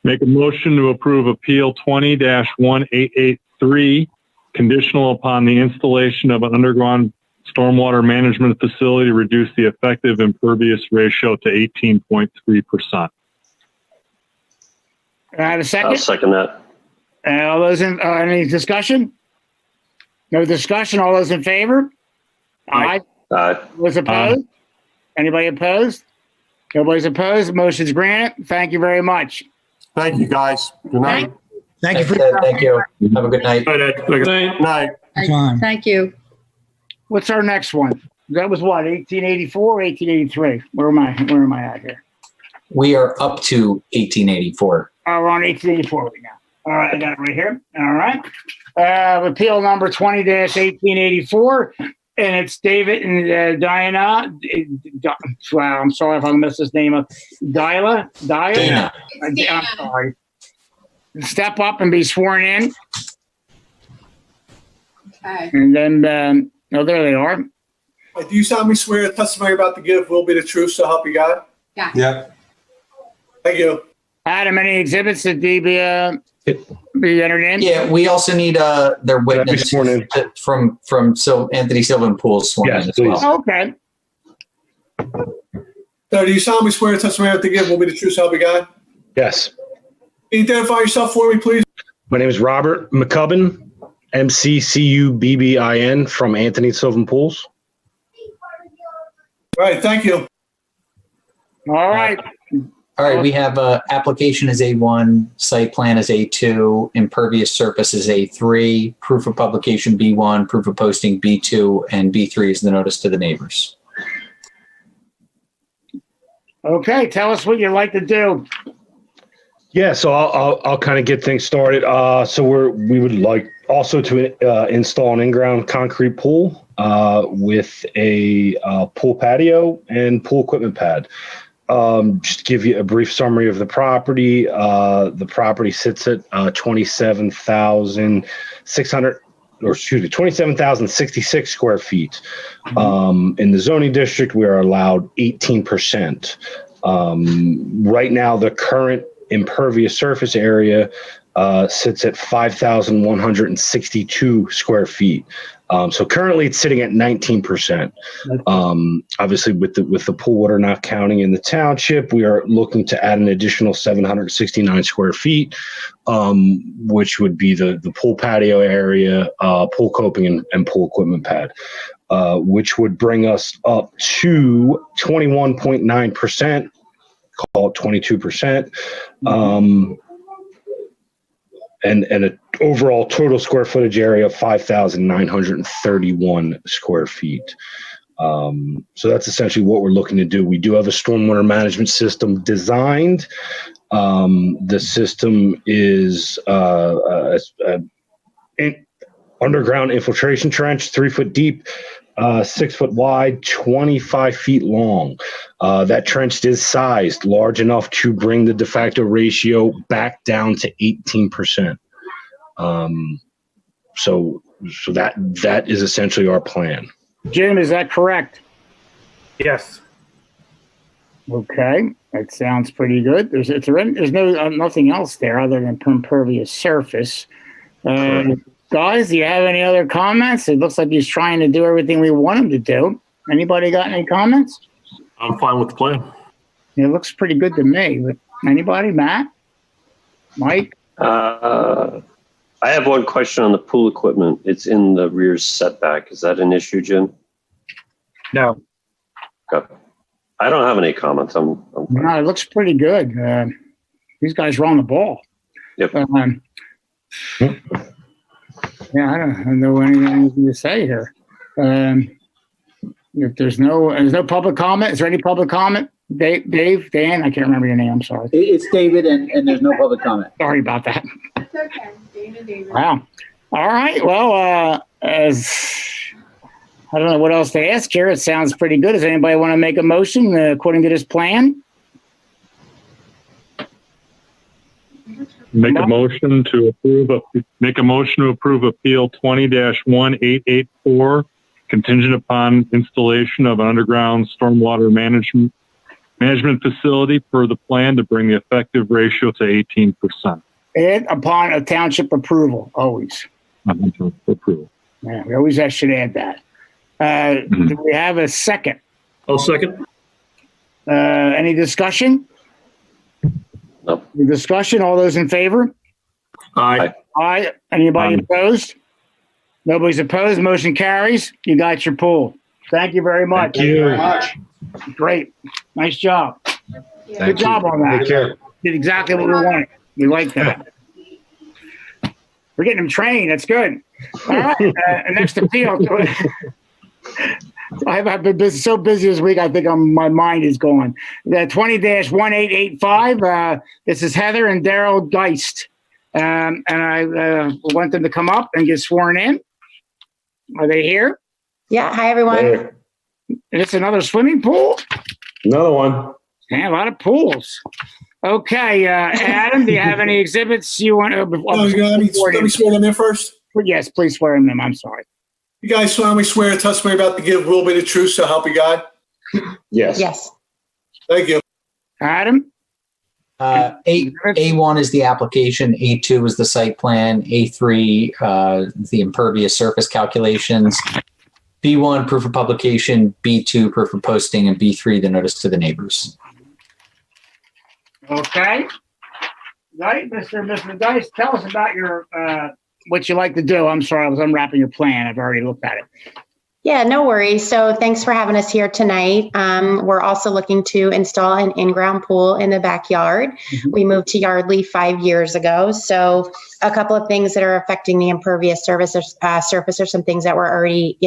Make a motion to approve Appeal 20-1883, conditional upon the installation of an underground stormwater management facility to reduce the effective impervious ratio to 18.3%. I have a I'll second. second that. All those in, any discussion? No discussion. All those in favor? Aye. Was opposed? Anybody opposed? Nobody's opposed. Motion's granted. Thank you very much. Thank you, guys. Good night. Thank you for Ed. Thank you. Have a good night. Good night. Good night. your time. Thank you. What's our next one? That was what, 1884, 1883? Where am I at here? We are up to 1884. Oh, we're on 1884 right now. All right, I got it right here. All right. Appeal number 20-1884, and it's David and Diana. Wow, I'm sorry if I messed this name up. Dana. I'm sorry. Step up and be sworn in. Okay. And then, there they are. Do you solemnly swear the testimony about to give will be the truth, so help you God? Yeah. Yeah. Thank you. Adam, any exhibits that be entered in? Yeah, we also need their witness sworn in. from Anthony Silva and Pools sworn Yes, in as please. well. Okay. So do you solemnly swear the testimony about to give will be the truth, so help you God? Yes. Can you identify yourself for me, please? My name is Robert McCubbin, McCubbin, from Anthony Sylvan Pools. All right, thank you. All right. All right, we have application is A1, site plan is A2, impervious surface is A3, proof of publication B1, proof of posting B2, and B3 is the notice to the neighbors. Okay, tell us what you'd like to do. Yeah, so I'll kind of get things started. So we would like also to install an in-ground concrete pool with a pool patio and pool equipment pad. Just to give you a brief summary of the property sits at 27,066 square feet. In the zoning district, we are allowed 18%. Right now, the current impervious surface area sits at 5,162 square feet. So currently it's sitting at 19%. Obviously with the pool water not counting in the township, we are looking to add an additional 769 square feet, which would be the pool patio area, pool coping and pool equipment pad, which would bring us up to 21.9%, call it 22%. And an overall total square footage area of 5,931 square feet. So that's essentially what we're looking to do. We do have a stormwater management system designed. The system is underground infiltration trench, 3 foot deep, 6 foot wide, 25 feet long. That trench is sized large enough to bring the de facto ratio back down to 18%. So that is essentially our plan. Jim, is that correct? Yes. Okay, that sounds pretty good. There's nothing else there other than impervious surface. Guys, do you have any other comments? It looks like he's trying to do everything we want him to do. Anybody got any comments? I'm fine with the plan. It looks pretty good to me. But anybody? Matt? Mike? I have one question on the pool equipment. It's in the rear setback. Is that an issue, Jim? No. Okay. I don't have any comments. I'm fine. No, it looks pretty good. These guys are on the ball. Yep. Yeah, I don't know anything to say here. If there's no public comment, is there any public comment? Dave, Dan, I can't remember your name. I'm sorry. It's David, and there's no public comment. Sorry about that. It's okay. David. Wow. All right. Well, as I don't know what else to ask here. It sounds pretty good. Does anybody want to make a motion according to this plan? Make a motion to approve appeal 20-1884, contingent upon installation of an underground stormwater management facility per the plan to bring the effective ratio to 18%. And upon a township approval, always. Approval. Yeah, we always should add that. Do we have a second? I'll second. Any discussion? Nope. Discussion, all those in favor? Aye. Aye. Anybody opposed? Nobody's opposed. Motion carries. You got your pool. Thank you very much. Thank you very much. Great. Nice job. Good job on that. Take care. Did exactly what we wanted. We like that. We're getting them trained. That's good. All right. Next appeal. I've been so busy this week, I think my mind is going. The 20-1885, this is Heather and Daryl Geist. And I want them to come up and get sworn in. Are they here? Yeah. Hi, everyone. Hey, It's another swimming pool? another one. Yeah, a lot of pools. Okay, Adam, do you have any exhibits you want to? Let me swear them in first. Yes, please swear them in. I'm sorry. You guys solemnly swear the testimony about to give will be the truth, so help you God? Yes. Yes. Thank you. Adam? A1 is the application, A2 is the site plan, A3, the impervious surface calculations, B1, proof of publication, B2, proof of posting, and B3, the notice to the neighbors. Okay. Right, Mr. Dice, tell us about your what you like to do. I'm sorry, I was unwrapping your plan. I've already looked at it. Yeah, no worries. So thanks for having us here tonight. We're also looking to install an in-ground pool in the backyard. Mm-hmm. We moved to Yardley 5 years ago. So a couple of things that are affecting the impervious surface are some things that were already,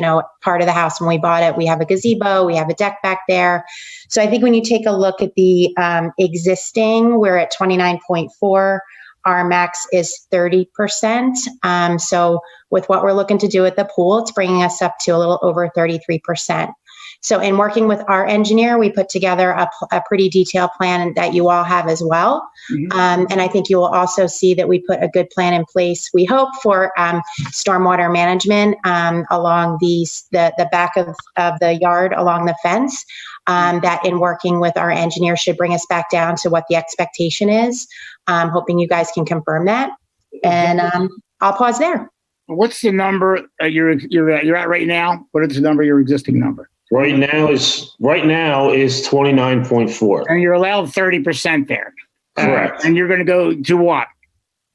part of the house when we bought it. We have a gazebo, we have a deck back there. So I think when you take a look at the existing, we're at 29.4. Our max is 30%. So with what we're looking to do at the pool, it's bringing us up to a little over 33%. So in working with our engineer, we put together a pretty detailed plan that you all have as well. Mm-hmm. And I think you will also see that we put a good plan in place, we hope, for stormwater management along the back of the yard along the fence. That in working with our engineer should bring us back down to what the expectation is. Hoping you guys can confirm that. And I'll pause there. What's the number you're at right now? What is the number, your existing number? Right now is 29.4. And you're allowed 30% there. Correct. And you're going to go to what?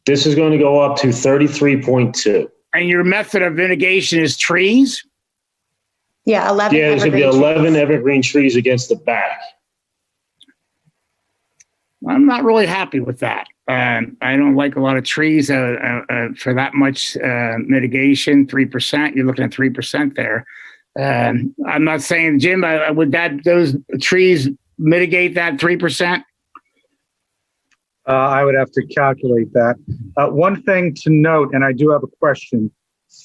This is going to go up to 33.2. And your method of mitigation is trees? Yeah, 11 Yeah, there's going to be evergreen 11 trees. evergreen trees against the back. I'm not really happy with that. I don't like a lot of trees for that much mitigation. 3%. You're looking at 3% there. I'm not saying, Jim, would those trees mitigate that 3%? I would have to calculate that. One thing to note, and I do have a question.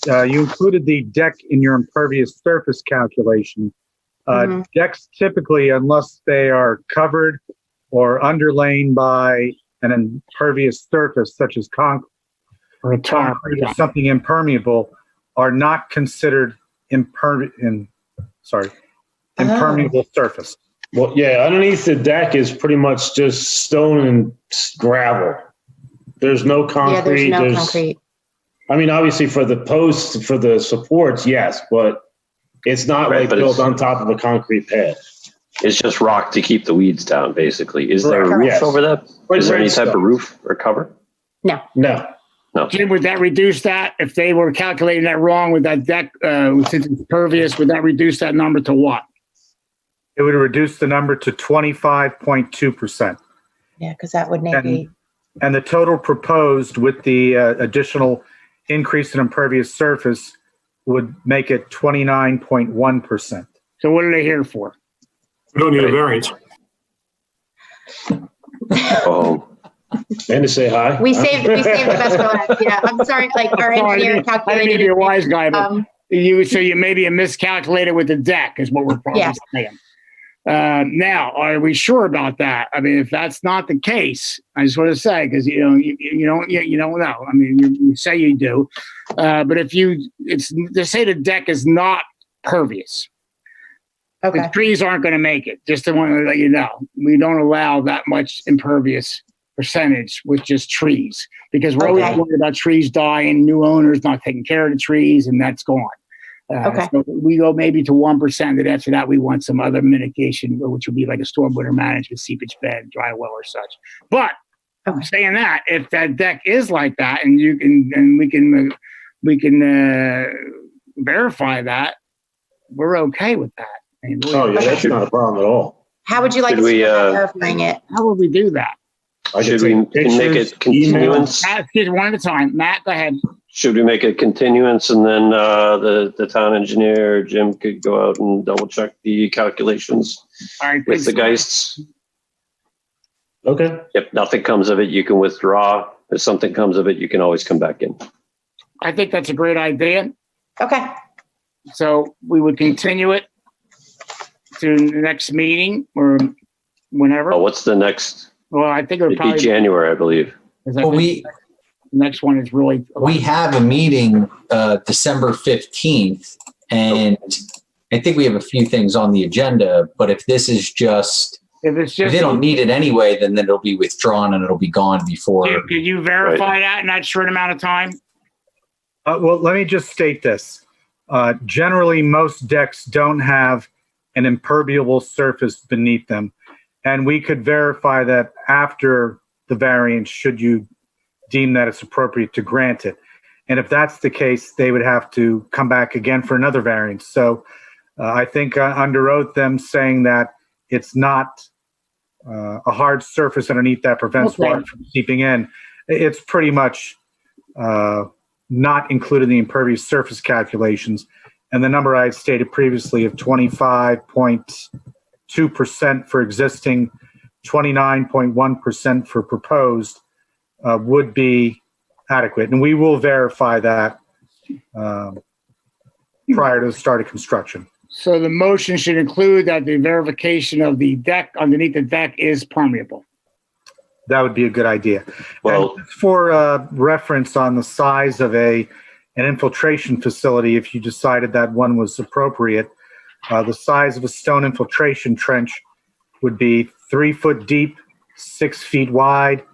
You included the deck in your impervious surface calculation. Decks typically, unless they are covered or underlain by an impervious surface such as concrete or something impermeable, are not considered impermeable surface. Well, yeah, underneath the deck is pretty much just stone and gravel. There's no concrete. Yeah, there's no concrete. I mean, obviously for the posts, for the supports, yes, but it's not Right, like but built it's- on top of a concrete pad. It's just rock to keep the weeds down, basically. Is there a roof Yes. over that? Right, Is there any right, type so- of roof or cover? No. No. Jim, would that reduce that? If they were calculating that wrong with that deck, since it's impervious, would that reduce that number to what? It would reduce the number to 25.2%. Yeah, because that would negate. And the total proposed with the additional increase in impervious surface would make it 29.1%. So what are they here for? We don't need a variance. Oh, And to say hi. We saved the best for last. Yeah, I'm sorry. Like our Sorry, engineer I didn't calculated mean to be a it. wise guy, but you maybe miscalculated with the deck is what we're probably Yeah. saying. Now, are we sure about that? I mean, if that's not the case, I just want to say, because you don't know. I mean, you say you do, but if they say the deck is not pervious, Okay. the trees aren't going to make it. Just to want to let you know, we don't allow that much impervious percentage with just trees because we're always worried about trees dying, new owners not taking care of the trees, and that's gone. So we go maybe to 1%, and after that, we want some other mitigation, which would be like a stormwater management, seepage bed, dry well, or such. But I'm saying that if that deck is like that, and we can verify that, we're okay with that. I mean, Oh, yeah, that's not a problem at all. How would you like Should to see we, us verifying it? How would we do that? should we make it continuance? Excuse me, one at a time. Matt, go ahead. Should we make a continuance and then the town engineer, Jim, could go out and double check the calculations All right, with the Geists? Okay. If nothing comes of it, you can withdraw. If something comes of it, you can always come back in. I think that's a great idea. Okay. So we would continue it to the next meeting or whenever. Oh, what's the next? Well, I think it would It'd be probably January, I believe. Well, the next one is really. we have a meeting December 15th, and I think we have a few things on the agenda, but if this is just, if they don't need it anyway, then it'll be withdrawn and it'll be gone before. Can you verify that in that short amount of time? Well, let me just state this. Generally, most decks don't have an impermeable surface beneath them. And we could verify that after the variance, should you deem that it's appropriate to grant it. And if that's the case, they would have to come back again for another variance. So I think under oath, them saying that it's not a hard surface underneath that prevents water from seeping in, it's pretty much not included in the impervious surface calculations. And the number I had stated previously of 25.2% for existing, 29.1% for proposed would be adequate. And we will verify that prior to the start of construction. So the motion should include that the verification of the deck underneath the deck is permeable. That would be a good idea. Well, and for reference on the size of an infiltration facility, if you decided that one was appropriate, the size of a stone infiltration trench would be 3 foot deep, 6 feet wide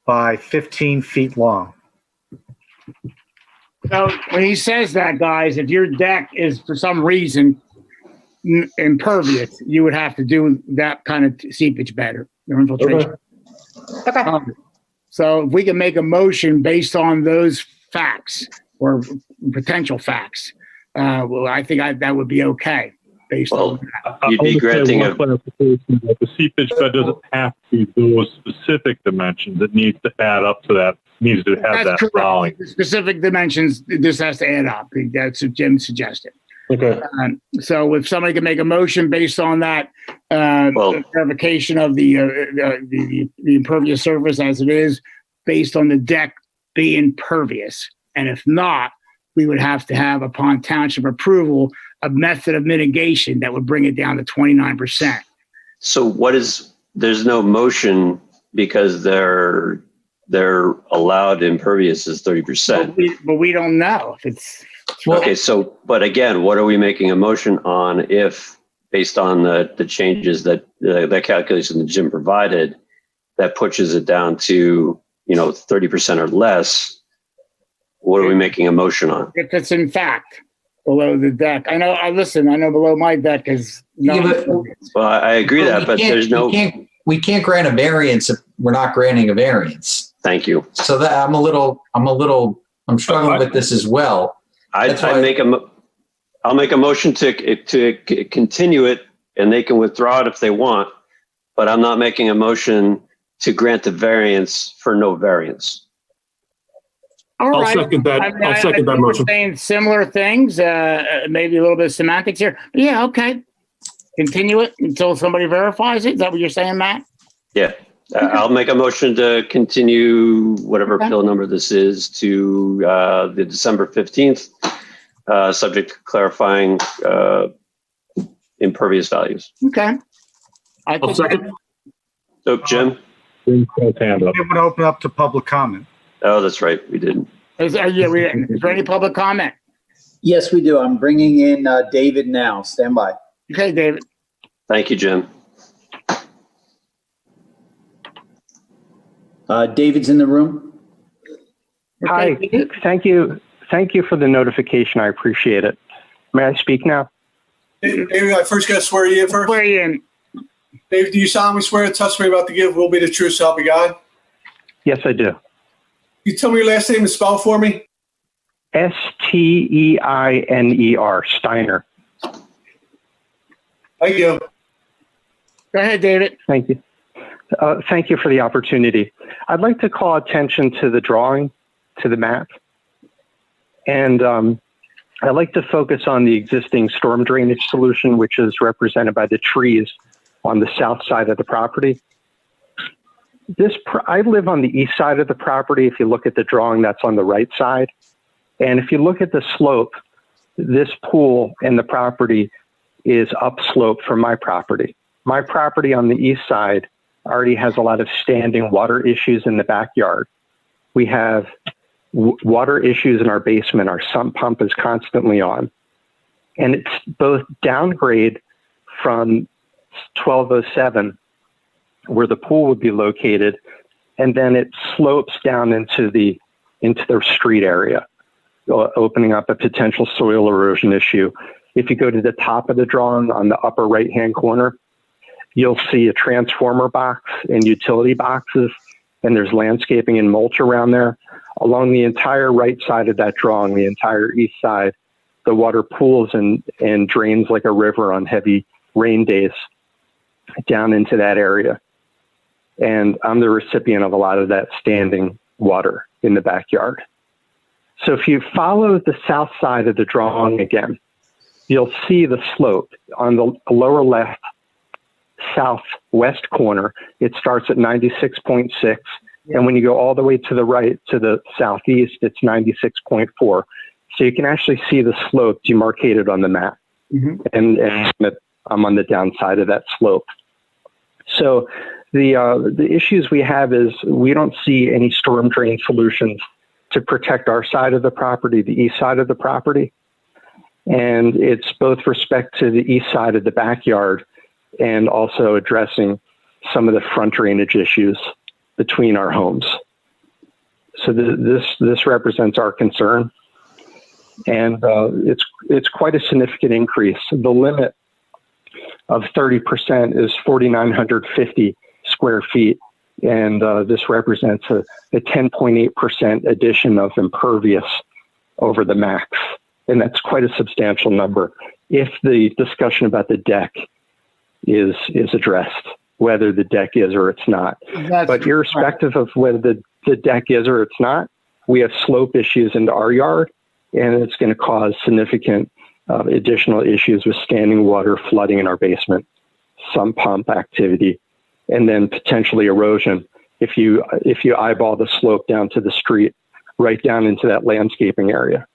by 15 feet long. So when he says that, guys, if your deck is for some reason impervious, you would have to do that kind of seepage better, or infiltration. Okay. So if we can make a motion based on those facts or potential facts, well, I think that would be okay based on that. You'd be granting a clarification that the seepage bed doesn't have to be those specific dimensions. It needs to add up to that. Needs to have That's that volume. The specific dimensions, this has to add up. That's what Jim suggested. Okay. So if somebody can make a motion based on that clarification of the impervious surface as it is, based on the deck being pervious, and if not, we would have to have, upon township approval, a method of mitigation that would bring it down to 29%. So there's no motion because their allowed impervious is 30%. But we don't know if it's. Okay, so, but again, what are we making a motion on if, based on the changes that calculation that Jim provided, that pushes it down to, 30% or less? What are we making a motion on? If it's in fact below the deck. I know below my deck is not. Well, I agree that, but there's no. We can't grant a variance if we're not granting a variance. Thank you. So that I'm struggling with this as well. I'll make a motion to continue it, and they can withdraw it if they want, but I'm not making a motion to grant the variance for no variance. All right. I'll second that. I'll second that motion. We're saying similar things, maybe a little bit of semantics here. But yeah, okay. Continue it until somebody verifies it. Is that what you're saying, Matt? Yeah. I'll make a motion to continue whatever appeal number this is to the December 15th, subject to clarifying impervious values. Okay. I'll second. So, Jim? We want to open up to public comment. Oh, that's right. We didn't. Is there any public comment? Yes, we do. I'm bringing in David now. Stand by. Okay, David. Thank you, Jim. David's in the room. Hi. Thank you. Thank you for the notification. I appreciate it. May I speak now? David, I first got to swear you in first. Swear you in. David, do you solemnly swear the testimony about to give will be the truth, so help you God? Yes, I do. You tell me your last name and spell for me? Steiner, Steiner. Thank you. Go ahead, David. Thank you. Thank you for the opportunity. I'd like to call attention to the drawing, to the map. And I'd like to focus on the existing storm drainage solution, which is represented by the trees on the south side of the property. I live on the east side of the property. If you look at the drawing, that's on the right side. And if you look at the slope, this pool and the property is upslope from my property. My property on the east side already has a lot of standing water issues in the backyard. We have water issues in our basement. Our sump pump is constantly on. And it's both downgrade from 1207, where the pool would be located, and then it slopes down into the street area, opening up a potential soil erosion issue. If you go to the top of the drawing on the upper right-hand corner, you'll see a transformer box and utility boxes, and there's landscaping and mulch around there. Along the entire right side of that drawing, the entire east side, the water pools and drains like a river on heavy rain days down into that area. And I'm the recipient of a lot of that standing water in the backyard. So if you follow the south side of the drawing again, you'll see the slope on the lower left southwest corner. It starts at 96.6. And when you go all the way to the right, to the southeast, it's 96.4. So you can actually see the slope demarcated on the map. Mm-hmm. And I'm on the downside of that slope. So the issues we have is we don't see any storm drain solutions to protect our side of the property, the east side of the property. And it's both respect to the east side of the backyard and also addressing some of the front drainage issues between our homes. So this represents our concern. and it's quite a significant increase. The limit of 30% is 4,950 square feet, and this represents a 10.8% addition of impervious over the max, and that's quite a substantial number if the discussion about the deck is addressed, whether the deck is or it's not. But irrespective of whether the deck is or it's not, we have slope issues into our yard, and it's going to cause significant additional issues with standing water, flooding in our basement, sump pump activity, and then potentially erosion if you eyeball the slope down to the street, right down into that landscaping area.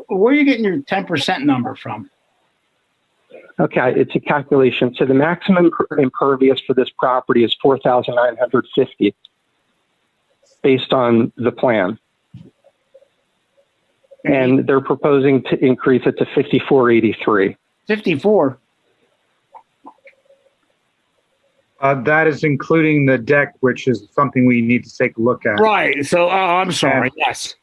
Where are you getting your 10% number from? Okay, it's a calculation. So the maximum impervious for this property is 4,950 based on the plan. And they're proposing to increase it to 5,483. 54. That is including the deck, which is something we need to take a look at. Right. So, I'm sorry. Yes.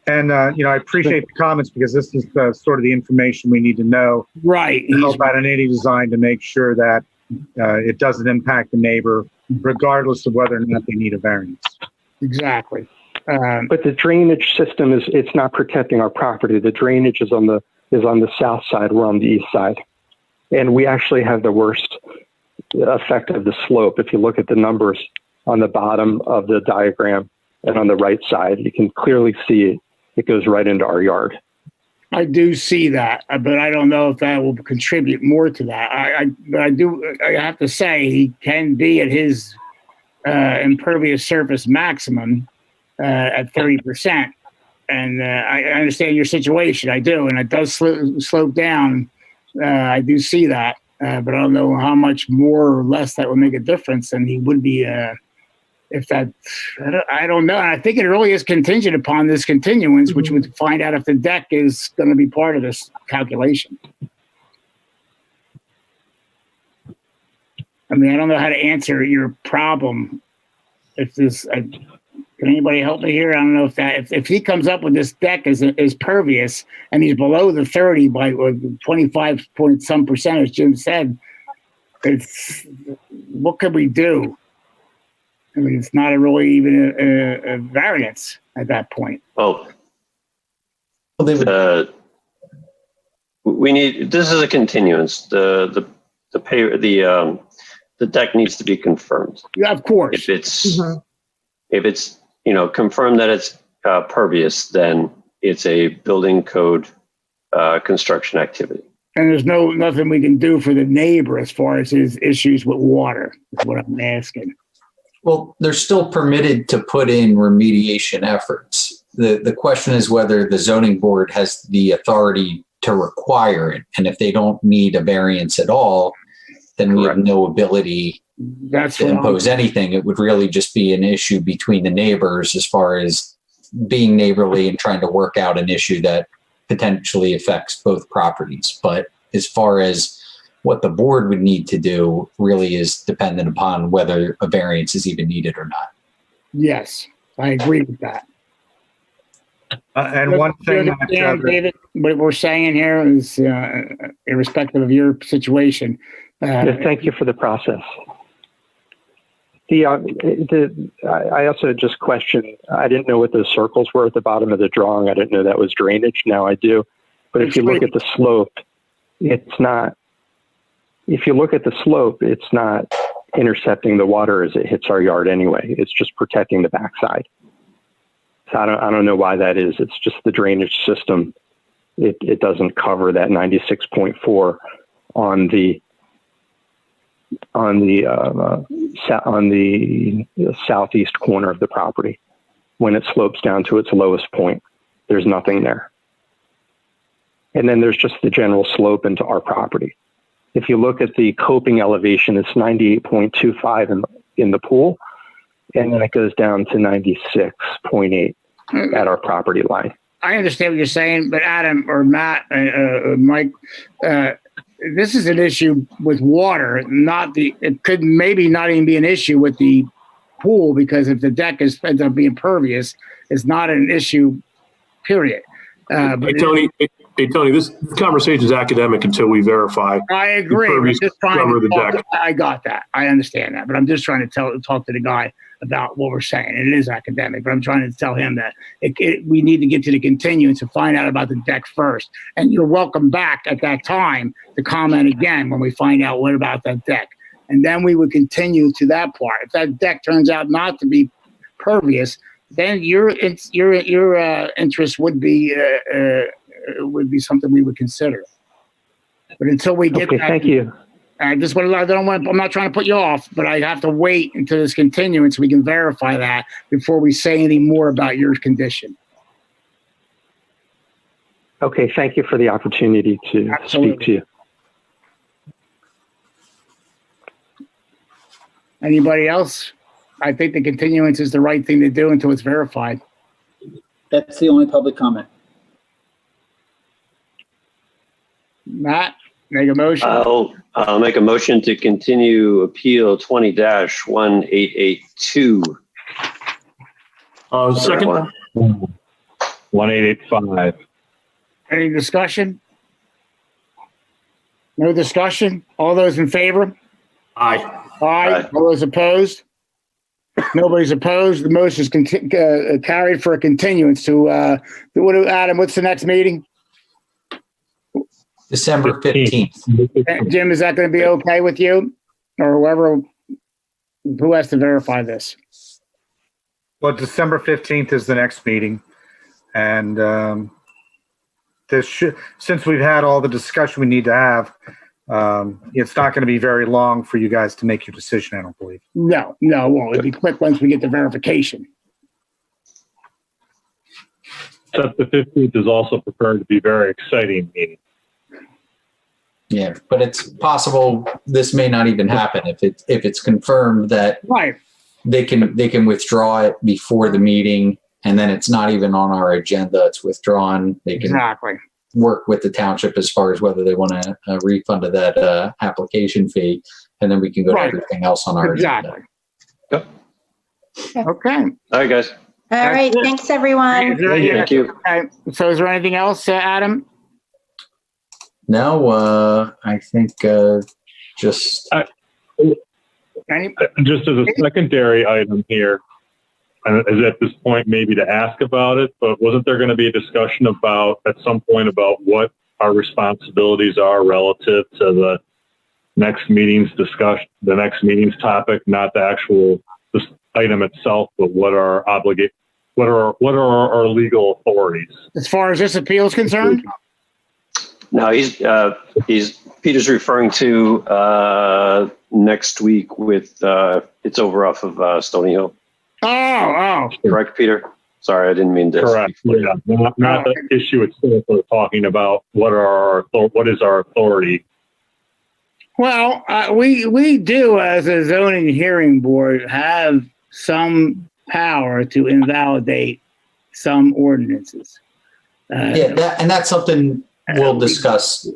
And, I appreciate the comments because this is sort of the information we need to know. Right. To help out in any design to make sure that it doesn't impact the neighbor, regardless of whether or not they need a variance. Exactly. But the drainage system it's not protecting our property. The drainage is on the south side. We're on the east side. And we actually have the worst effect of the slope. If you look at the numbers on the bottom of the diagram and on the right side, you can clearly see it goes right into our yard. I do see that, but I don't know if that will contribute more to that. I have to say he can be at his impervious surface maximum at 30%. And I understand your situation. I do. And it does slope down. I do see that. But I don't know how much more or less that would make a difference. And he would be, if that, I don't know. And I think it really is contingent upon this continuance, which would find out if the deck is going to be part of this calculation. I mean, I don't know how to answer your problem. If this, can anybody help me here? I don't know if he comes up with this deck is pervious and he's below the 30 by 25 point some percent, as Jim said, what could we do? I mean, it's not even a variance at that point. Oh, we need. This is a continuance. The deck needs to be confirmed. Yeah, of course. If it's confirmed that it's pervious, then it's a building code construction activity. And there's nothing we can do for the neighbor as far as his issues with water, is what I'm asking. Well, they're still permitted to put in remediation efforts. The question is whether the zoning board has the authority to require it. And if they don't need a variance at all, then we have no ability to impose anything. It would really just be an issue between the neighbors as far as being neighborly and trying to work out an issue that potentially affects both properties. But as far as what the board would need to do really is dependent upon whether a variance is even needed or not. Yes, I agree with that. And one thing that, David, what we're saying here is irrespective of your situation. Thank you for the process. I also just questioned, I didn't know what those circles were at the bottom of the drawing. I didn't know that was drainage. Now I do. But if you look at the slope, it's not intercepting the water as it hits our yard anyway. It's just protecting the backside. So I don't know why that is. It's just the drainage system. It doesn't cover that 96.4 on the southeast corner of the property. When it slopes down to its lowest point, there's nothing there. And then there's just the general slope into our property. If you look at the coping elevation, it's 98.25 in the pool, and then it goes down to 96.8 at our property line. I understand what you're saying, but Adam or Matt, Mike, this is an issue with water, it could maybe not even be an issue with the pool, because if the deck ends up being pervious, it's not an issue, period. But Hey, Tony, this conversation is academic until we verify. I agree. I'm Impervious just trying cover to of the talk, deck. I got that. I understand that, but I'm just trying to talk to the guy about what we're saying. It is academic, but I'm trying to tell him that we need to get to the continuance and find out about the deck first. And you're welcome back at that time to comment again when we find out what about that deck. And then we would continue to that part. If that deck turns out not to be pervious, then your interest would be something we would consider. But until we get Okay, that, thank you. I'm not trying to put you off, but I have to wait until this continuance. We can verify that before we say any more about your condition. Okay, thank you for the opportunity to Absolutely. speak to you. Anybody else? I think the continuance is the right thing to do until it's verified. That's the only public comment. Matt, make a motion. I'll make a motion to continue appeal 20-1882. Second. 1885. Any discussion? No discussion? All those in favor? Aye. Aye. All those opposed? Nobody's opposed. The motion is carried for a continuance to, Adam, what's the next meeting? December 15th. Jim, is that going to be okay with you? Or who has to verify this? Well, December 15th is the next meeting. And since we've had all the discussion we need to have, it's not going to be very long for you guys to make your decision, I don't believe. No, it won't. It'll be quick once we get the verification. Except the 15th is also prepared to be a very exciting meeting. Yeah, but it's possible this may not even happen if it's confirmed that right. They can withdraw it before the meeting, and then it's not even on our agenda. It's withdrawn. They can exactly work with the township as far as whether they want a refund of that application fee, and then we can go to everything else on our agenda. Yep. Okay. All right, guys. All right. Thanks, everyone. Thank you. Okay. So is there anything else, Adam? No, I think just as a secondary item here, is at this point maybe to ask about it, but wasn't there going to be a discussion at some point about what our responsibilities are relative to the next meeting's discussion, the next meeting's topic, not the actual item itself, but what are our legal authorities As far as this appeal is concerned? No, Peter's referring to next week with it's over off of Stony Hill. Oh. Correct, Peter? Sorry, I didn't mean to. Correct. Yeah. Not the issue itself. We're talking about what is our authority. Well, we do, as a zoning hearing board, have some power to invalidate some ordinances. That's something we'll discuss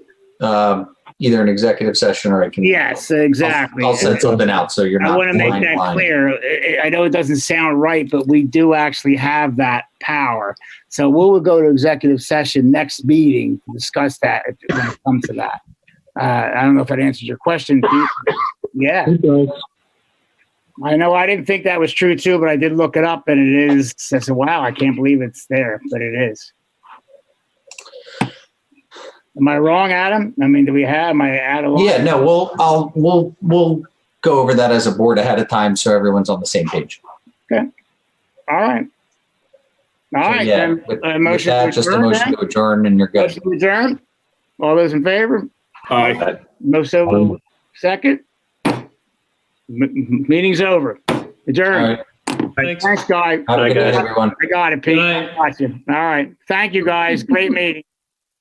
either in executive session or I can. Yes, exactly. I'll send something out so you're not. I want to make that clear. I know it doesn't sound right, but we do actually have that power. So we'll go to executive session next meeting to discuss that when it comes to that. I don't know if that answers your question, Pete. Yeah. It does. I know I didn't think that was true too, but I did look it up and it is. I said, wow, I can't believe it's there, but it is. Am I wrong, Adam? I mean, am I out of line? Yeah, no, we'll go over that as a board ahead of time so everyone's on the same page. Okay. All right. All right. Yeah, Then, with motion that, to just a adjourn, motion then? to adjourn and you're good. Motion to adjourn. All those in favor? Aye. No second. Meeting's over. Adjourn. All right. Thanks, guys. Have a good night, everyone. I got it, Pete. Got you. All right. Thank you, guys. Great meeting.